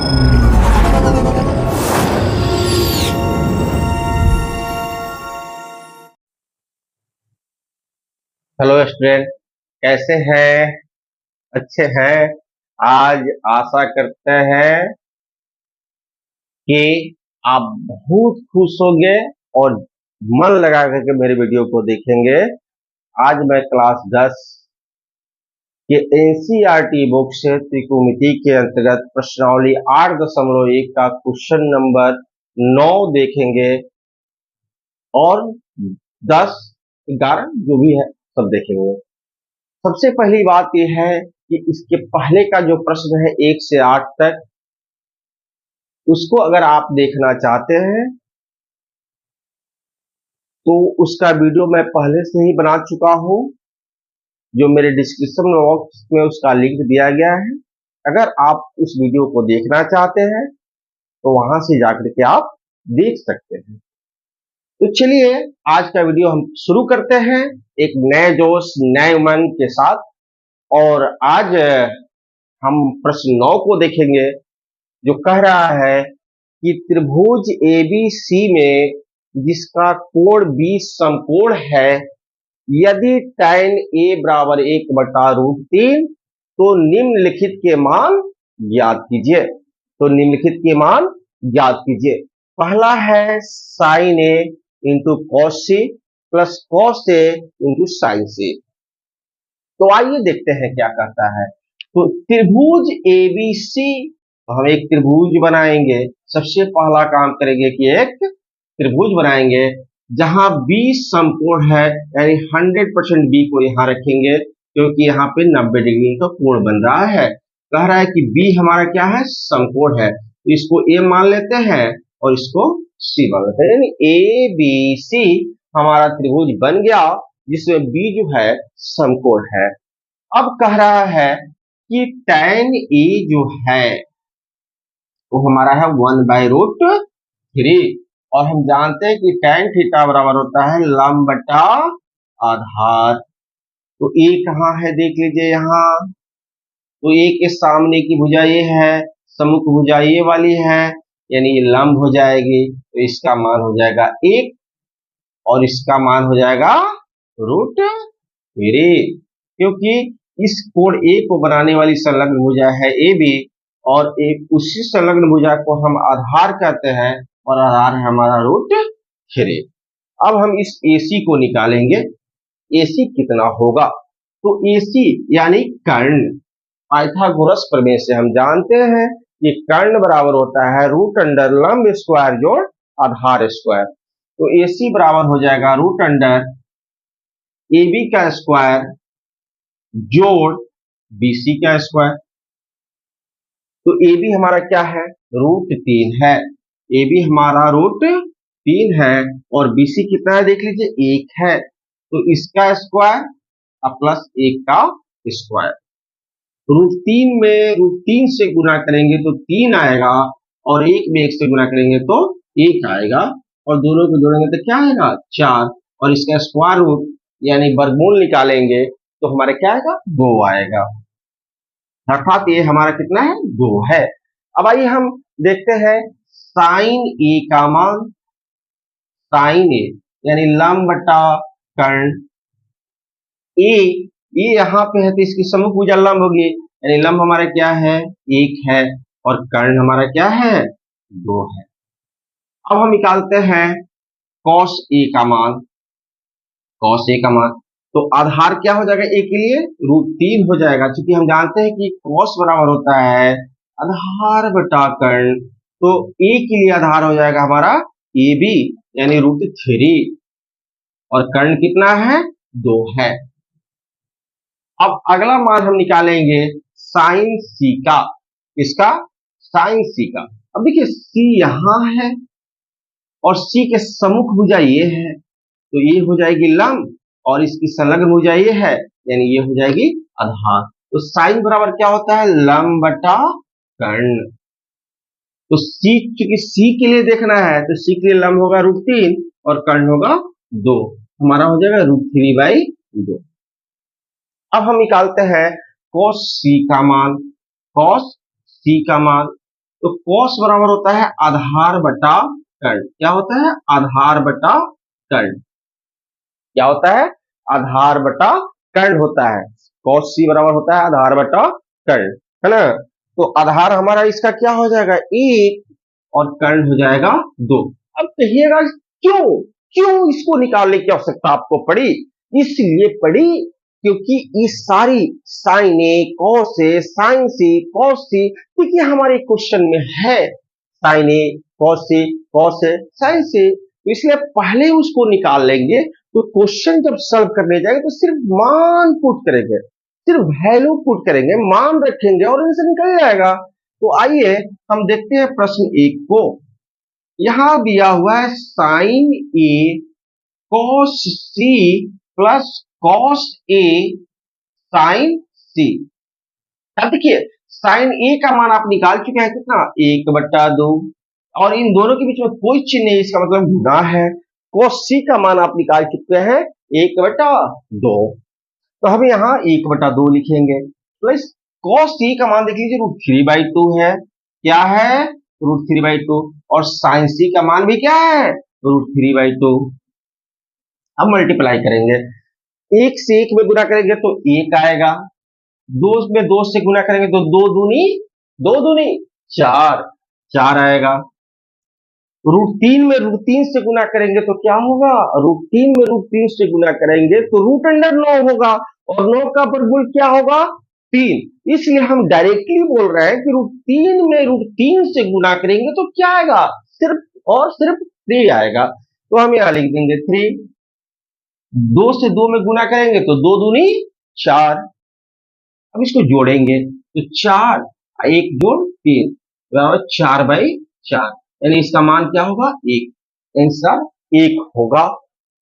Hello student, कैसे हैं? अच्छे हैं। आज आशा करते हैं कि आप बहुत खुश होंगे और मन लगा करके मेरे वीडियो को देखेंगे। आज मैं क्लास 10 के एनसीईआरटी बुक से त्रिकोणमिति के अंतर्गत प्रश्नावली 8.1 का क्वेश्चन नंबर 9 देखेंगे और 10, 11 जो भी है सब देखेंगे। सबसे पहली बात यह है कि इसके पहले का जो प्रश्न है 1 से 8 तक, उसको अगर आप देखना चाहते हैं तो उसका वीडियो मैं पहले से ही बना चुका हूं, जो मेरे डिस्क्रिप्शन बॉक्स में उसका लिंक दिया गया है। अगर आप उस वीडियो को देखना चाहते हैं तो वहां से जाकर के आप देख सकते हैं। तो चलिए आज का वीडियो हम शुरू करते हैं एक नए जोश नए उमंग के साथ। और आज हम प्रश्न 9 को देखेंगे, जो कह रहा है कि त्रिभुज एबीसी में जिसका कोण 20 समकोण है, यदि tan a बराबर 1/√3 तो निम्नलिखित के मान ज्ञात कीजिए। पहला है sin a into cos c plus cos a into sin c। तो आइए देखते हैं क्या कहता है। तो त्रिभुज एबीसी, हम एक त्रिभुज बनाएंगे। सबसे पहला काम करेंगे कि एक त्रिभुज बनाएंगे जहां 20 समकोण है, यानी 100% बी को यहां रखेंगे क्योंकि यहाँ पे 90 डिग्री का कोण बन रहा है। कह रहा है कि बी हमारा क्या है, समकोण है, तो इसको ए मान लेते हैं और इसको सी मान लेते हैं, यानी ए बी सी हमारा त्रिभुज बन गया जिसमें बी जो है समकोण है। अब कह रहा है कि tan ए जो है वो हमारा है 1/√3, और हम जानते हैं कि tan थीटा बराबर होता है लंब बटा आधार। तो ए कहाँ है देख लीजिए यहाँ। तो ए के सामने की भुजा ये है, सम्मुख भुजा ये वाली है, यानी ये लंब हो जाएगी। तो इसका मान हो जाएगा 1 और इसका मान हो जाएगा √3, क्योंकि इस कोण ए को बनाने वाली संलग्न भुजा है ए बी, और एक उसी संलग्न भुजा को हम आधार कहते हैं और आधार है हमारा √3। अब हम इस AC को निकालेंगे। AC कितना होगा? तो AC यानी कर्ण, पाइथागोरस प्रमेय से हम जानते हैं कि कर्ण बराबर होता है √अंडर लंब स्क्वायर जोड़ आधार स्क्वायर। तो AC बराबर हो जाएगा √अंडर AB का स्क्वायर जोड़ BC का स्क्वायर। तो AB हमारा क्या है, √3 है। AB हमारा √3 है और BC कितना है देख लीजिए, 1 है। तो इसका स्क्वायर प्लस 1 का स्क्वायर। √3 में √3 से गुना करेंगे तो 3 आएगा, और 1 में 1 से गुना करेंगे तो 1 आएगा, और दोनों को जोड़ेंगे तो क्या आएगा, 4, और इसका स्क्वायर रूट यानी वर्गमूल निकालेंगे तो हमारा क्या आएगा, 2 आएगा। अर्थात ये हमारा कितना है, 2 है। अब आइए हम देखते हैं साइन ए का मान। साइन ए यानी लंब बटा कर्ण। ए यहाँ पे है तो इसकी सम्मुख भुजा लंब होगी, यानी लंब हमारा क्या है, 1 है, और कर्ण हमारा क्या है, 2 है। अब हम निकालते हैं cos a का मान। cos a का मान तो आधार क्या हो जाएगा ए के लिए, √3 हो जाएगा, क्योंकि हम जानते हैं कि cos बराबर होता है आधार बटा कर्ण। तो ए के लिए आधार हो जाएगा हमारा AB यानी √3, और कर्ण कितना है, 2 है। अब अगला मान हम निकालेंगे साइन C का। इसका साइन C का। अब देखिए C यहां है और C के सम्मुख भुजा ये है, तो ये हो जाएगी लंब, और इसकी संलग्न भुजा ये है, यानी ये हो जाएगी आधार। तो साइन बराबर क्या होता है, लंब बटा कर्ण। तो चूंकि C के लिए देखना है तो C के लिए लंब होगा √3 और कर्ण होगा 2, हमारा हो जाएगा √3/2। अब हम निकालते हैं cos C का मान। cos C का मान तो कॉस बराबर होता है आधार बटा कर्ण। क्या होता है? आधार बटा कर्ण। क्या होता है? आधार बटा कर्ण होता है। कॉस सी बराबर होता है आधार बटा कर्ण, है ना। तो आधार हमारा इसका क्या हो जाएगा? एक, और कर्ण हो जाएगा दो। अब कहिएगा क्यों क्यों इसको निकालने की आवश्यकता आपको पड़ी? इसलिए पड़ी क्योंकि ये सारी sign A, cos A, sign C, cos सी, देखिए हमारे क्वेश्चन में है sign A, cos A, sign C, तो इसलिए पहले उसको निकाल लेंगे। तो क्वेश्चन जब सॉल्व करने जाएंगे तो सिर्फ मान पुट करेंगे, सिर्फ वैल्यू पुट करेंगे, मान रखेंगे और इनसे निकल जाएगा। तो आइए हम देखते हैं प्रश्न एक को। यहां दिया हुआ है sign A cos C plus cos A sign सी। अब देखिए साइन ए का मान आप निकाल चुके हैं कितना? 1/2, और इन दोनों के बीच में कोई चिन्ह नहीं, इसका मतलब गुना है। cos c का मान आप निकाल चुके हैं 1/2, तो हम यहाँ 1/2 लिखेंगे। प्लस cos c का मान देख लीजिए √3/2 है। क्या है? √3/2। और साइन c का मान भी क्या है? √3/2। अब मल्टीप्लाई करेंगे, एक से एक में गुना करेंगे तो एक आएगा, दो में दो से गुना करेंगे तो दो दूनी चार, चार आएगा। √3 में √3 से गुना करेंगे तो क्या होगा? √3 में √3 से गुना करेंगे तो √9 होगा, और 9 का वर्गमूल क्या होगा? 3। इसलिए हम डायरेक्टली बोल रहे हैं कि √3 में √3 से गुना करेंगे तो क्या आएगा? सिर्फ और सिर्फ 3 आएगा। तो हम यहां लिख देंगे 3। दो से दो में गुना करेंगे तो दो दूनी चार। अब इसको जोड़ेंगे तो 4, एक जोड़ 3 बराबर 4/4, यानी इसका मान क्या होगा? 1। आंसर 1 होगा।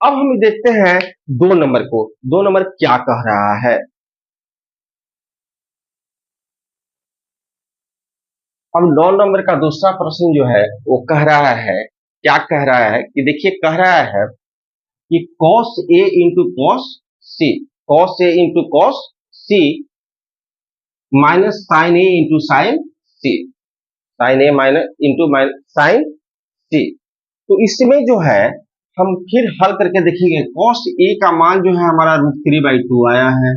अब हम देखते हैं 2 नंबर को। 2 नंबर क्या कह रहा है? अब 9 नंबर का दूसरा प्रश्न जो है वो कह रहा है, क्या कह रहा है कि देखिए कह रहा है कि cos a into cos C, cos a into cos C minus sine A into sine C, sine A minus into sine C. तो इसमें जो है हम फिर हल करके देखेंगे। cos a का मान जो है हमारा √3/2 आया है,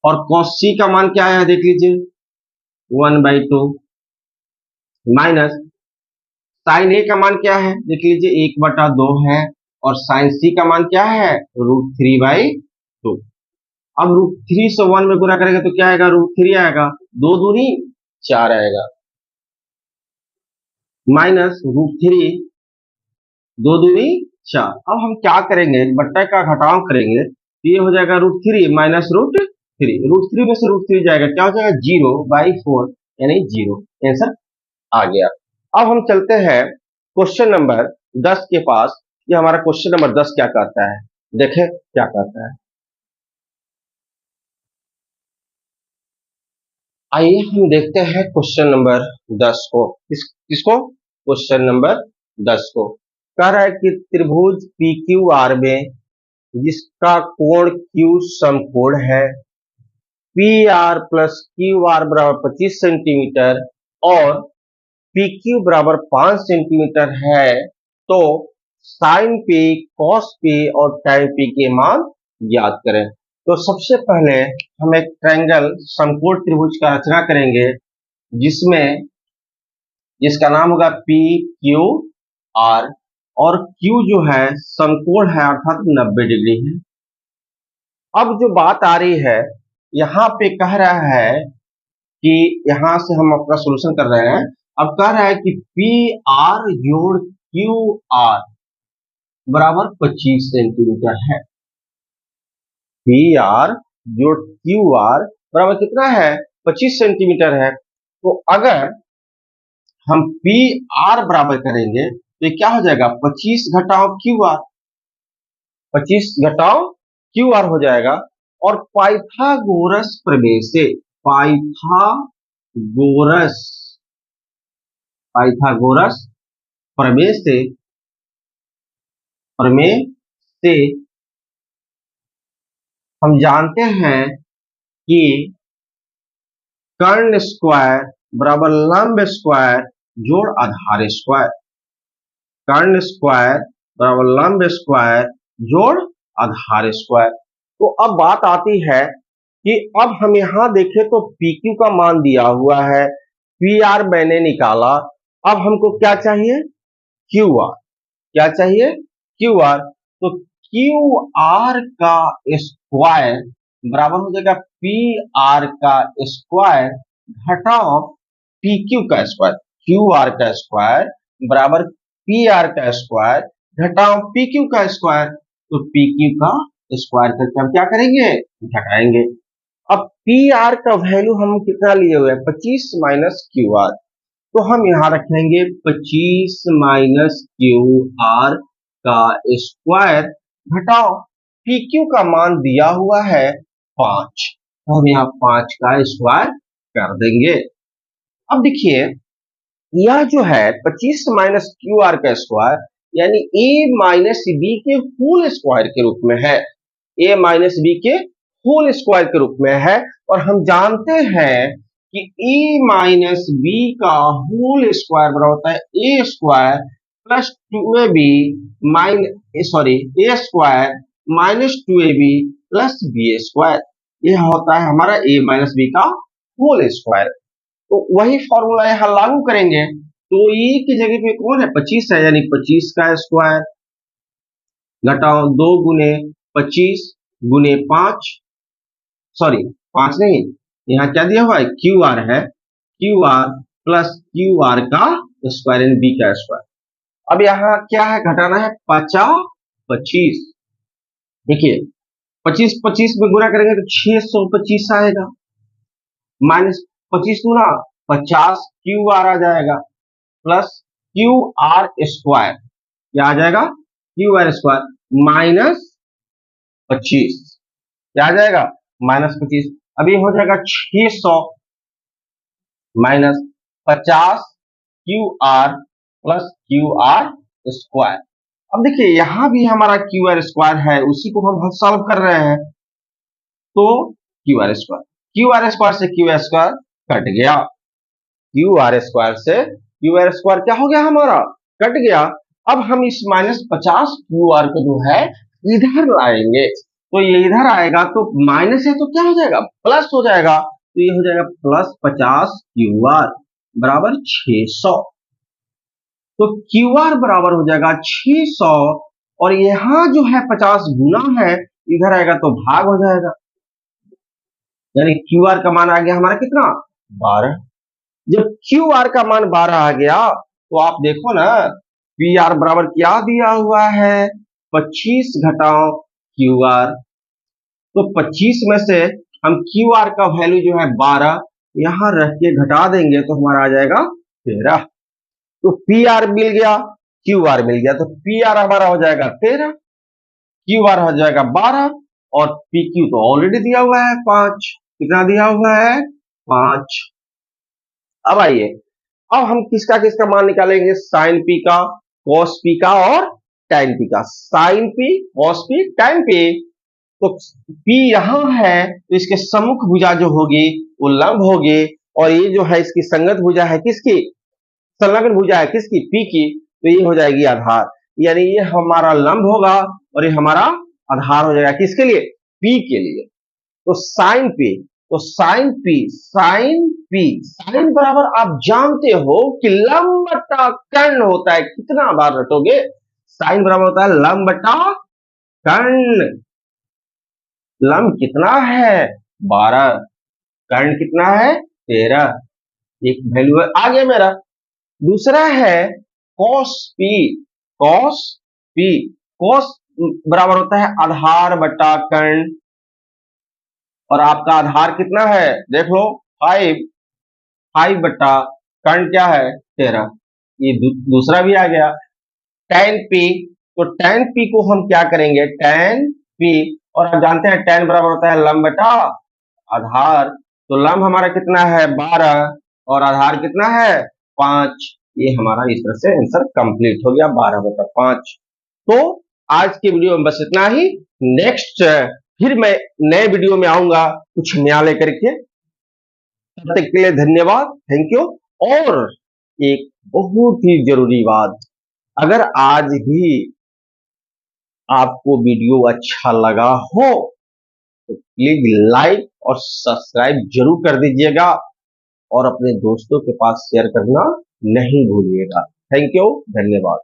और cos c का मान क्या आया देख लीजिए 1/2, माइनस साइन a का मान क्या है देख लीजिए 1/2 है, और साइन c का मान क्या है? √3/2। अब √3 से 1 में गुना करेंगे तो क्या आएगा? √3 आएगा, दो दूनी चार आएगा, माइनस √3, दो दूनी चार। अब हम क्या करेंगे? बट्टा का घटाव करेंगे तो ये हो जाएगा √3 माइनस √3, √3 में से √3 जाएगा, क्या हो जाएगा? 0/4, यानी 0। आंसर आ गया। अब हम चलते हैं क्वेश्चन नंबर 10 के पास। ये हमारा क्वेश्चन नंबर 10 क्या कहता है, देखें क्या कहता है। आइए हम देखते हैं क्वेश्चन नंबर 10 को। किसको? क्वेश्चन नंबर 10 को। कह रहा है कि त्रिभुज PQR में जिसका कोण Q समकोण है, PR प्लस QR बराबर 25 सेंटीमीटर और PQ बराबर 5 सेंटीमीटर है, तो साइन P, कॉस P और tan P के मान ज्ञात करें। तो सबसे पहले हम एक ट्रायंगल समकोण त्रिभुज का रचना करेंगे, जिसमें जिसका नाम होगा PQR, और Q जो है समकोण है अर्थात 90 डिग्री है। अब जो बात आ रही है, यहाँ पे कह रहा है कि यहां से हम अपना सोल्यूशन कर रहे हैं। अब कह रहा है कि PR जोड़ QR बराबर 25 सेंटीमीटर है। PR जोड़ QR बराबर कितना है? 25 सेंटीमीटर है। तो अगर हम PR बराबर करेंगे तो क्या हो जाएगा? 25 घटाओ QR, 25 घटाओ QR हो जाएगा। और पाइथागोरस प्रमेय से, पाइथागोरस पाइथागोरस प्रमेय से हम जानते हैं कि कर्ण स्क्वायर बराबर लंब स्क्वायर जोड़ आधार स्क्वायर, कर्ण स्क्वायर बराबर लंब स्क्वायर जोड़ आधार स्क्वायर। तो अब बात आती है कि अब हम यहां देखें तो PQ का मान दिया हुआ है, PR मैंने निकाला, अब हमको क्या चाहिए, QR। क्या चाहिए, QR। तो QR का स्क्वायर बराबर हो जाएगा PR का स्क्वायर घटाओ PQ का स्क्वायर। QR का स्क्वायर बराबर PR का स्क्वायर घटाओ PQ का स्क्वायर। तो PQ का स्क्वायर करके हम क्या करेंगे, घटाएंगे। अब PR का वैल्यू हम कितना लिए हुए हैं, 25 माइनस QR। तो हम यहां रखेंगे 25 माइनस QR का स्क्वायर घटाओ PQ का मान दिया हुआ है 5, तो हम यहाँ 5 का स्क्वायर कर देंगे। अब देखिए यह जो है 25 माइनस QR का स्क्वायर यानी A माइनस B के होल स्क्वायर के रूप में है, A माइनस B के होल स्क्वायर के रूप में है। और हम जानते हैं कि A माइनस B का होल स्क्वायर बराबर होता है A square plus 2AB A square minus 2AB plus B square. यह होता है हमारा A माइनस B का होल स्क्वायर। तो वही फॉर्मूला यहां लागू करेंगे, तो ए की जगह पे कौन है, 25 है, यानी 25 का स्क्वायर घटाओ 2 गुने 25 गुने 5, सॉरी 5 नहीं, यहाँ क्या दिया हुआ है, QR है, QR प्लस QR का स्क्वायर यानी B का स्क्वायर। अब यहाँ क्या है, घटाना है 50 25। देखिए 25 25 में गुना करेंगे तो 625 आएगा, माइनस 25 गुना 50 QR आ जाएगा प्लस QR स्क्वायर, क्या आ जाएगा, QR स्क्वायर माइनस 25, क्या आ जाएगा, माइनस 25। अभी हो जाएगा 600 minus 50 QR plus QR square. अब देखिए यहां भी हमारा QR स्क्वायर है, उसी को हम सॉल्व कर रहे हैं। तो QR स्क्वायर से QR स्क्वायर कट गया, QR स्क्वायर से QR स्क्वायर क्या हो गया, हमारा कट गया। अब हम इस माइनस 50 QR को जो है इधर लाएंगे, तो ये इधर आएगा तो माइनस है तो क्या हो जाएगा, प्लस हो जाएगा। तो ये हो जाएगा प्लस 50 QR बराबर 600। तो QR बराबर हो जाएगा 600 और यहां जो है 50 गुना है, इधर आएगा तो भाग हो जाएगा, यानी QR का मान आ गया हमारा कितना, 12। जब QR का मान 12 आ गया तो आप देखो ना PR बराबर क्या दिया हुआ है, 25 घटाओ QR। तो 25 में से हम QR का वैल्यू जो है 12 यहां रख के घटा देंगे तो हमारा आ जाएगा 13। तो PR मिल गया, QR मिल गया, तो PR हमारा हो जाएगा 13, QR हो जाएगा 12 और PQ तो ऑलरेडी दिया हुआ है 5। कितना दिया हुआ है, 5। अब आइए, अब हम किसका किसका मान निकालेंगे, साइन पी का, कॉस पी का और टाइन पी का। साइन पी, कॉस पी, टाइन पी। तो पी यहां है तो इसके सम्मुख भुजा जो होगी वो लंब होगी, और ये जो है इसकी संगत भुजा है किसकी, संलग्न भुजा है किसकी, पी की, तो ये हो जाएगी आधार। यानी ये हमारा लंब होगा और ये हमारा आधार हो जाएगा किसके लिए, पी के लिए। तो साइन पी, तो sine P, sine P, sine बराबर आप जानते हो कि लंब बटा कर्ण होता है, कितना बार रटोगे, साइन बराबर होता है लंब बटा कर्ण। लंब कितना है 12, कर्ण कितना है 13, एक वैल्यू आ गया मेरा। दूसरा है cos P, cos P, cos बराबर होता है आधार बटा कर्ण, और आपका आधार कितना है देख लो 5, 5 बटा कर्ण क्या है 13, ये दूसरा भी आ गया। tan p, तो tan p को हम क्या करेंगे, tan p, और आप जानते हैं tan बराबर होता है लंब बटा आधार, तो लंब हमारा कितना है 12 और आधार कितना है 5। ये हमारा इस तरह से आंसर कंप्लीट हो गया 12/5। तो आज की वीडियो में बस इतना ही। नेक्स्ट फिर मैं नए वीडियो में आऊंगा कुछ नया लेकर के। तब तक के लिए धन्यवाद, थैंक यू। और एक बहुत ही जरूरी बात, अगर आज भी आपको वीडियो अच्छा लगा हो तो प्लीज लाइक और सब्सक्राइब जरूर कर दीजिएगा और अपने दोस्तों के पास शेयर करना नहीं भूलिएगा। थैंक यू, धन्यवाद।